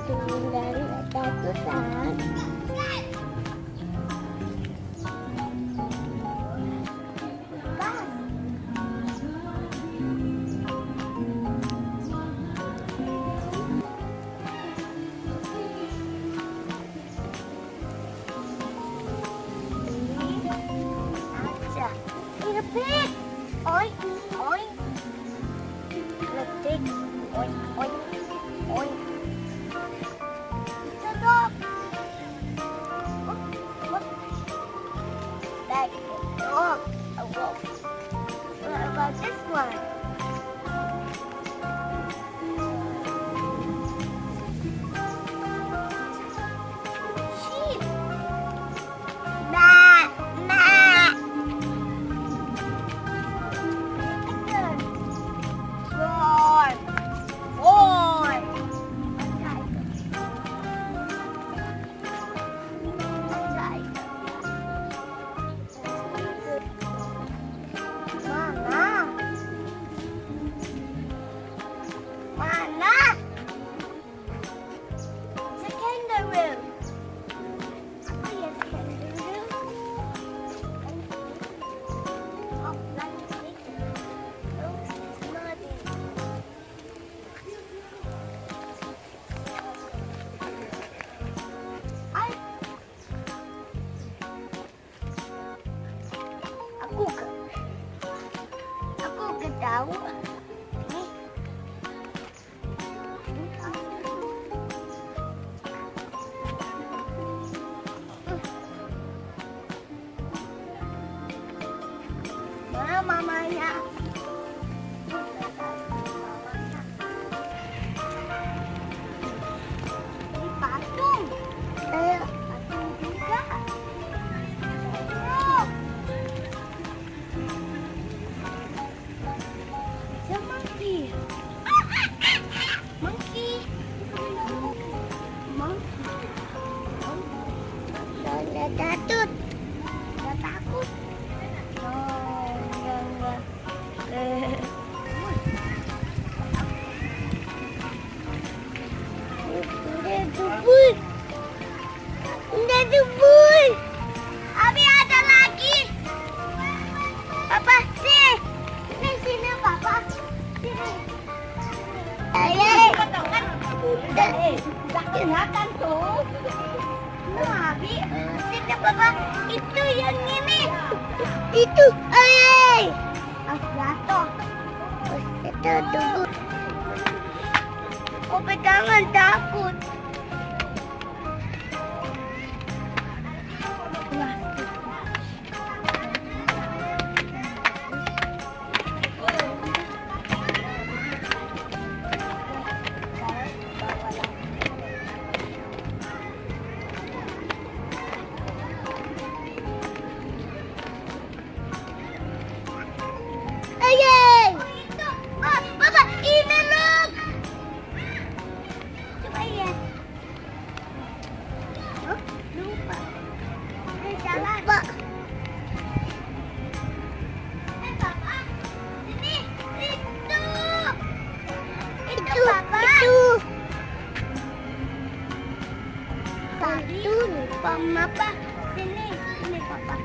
dari ketakutan. Letik, oi, oi, letik, oi, oi, oi. Stop. Like a dog, a wolf. What about this one? Sheep. Bah, bah. Roar, roar. Mana? Mana? The kangaroo. Apa ya kangaroo? Oh, like chicken. Oh, bloody. Ay. Aku ke tahu. Ini. Mana mamanya? Ini patung. Patung juga. Oh. The monkey. Monkey. Monkey. Udah takut. Udah takut. No, enggak. Udah dubur. Udah dubur. Abi ada lagi. Papa, sini. Sini, Papa. Sini. Ayah. Makan tuh. Abi, sini Papa. Itu yang ini. Itu, ayah. Jatuh. Itu dulu. Oh, pegangan takut. Ayah. Oh, Papa, ini look. Coba ya. Oh, lupa. Ini jalan. Lupa. Papa, sini. Itu Papa. Itu lupa Papa. Sini, Papa.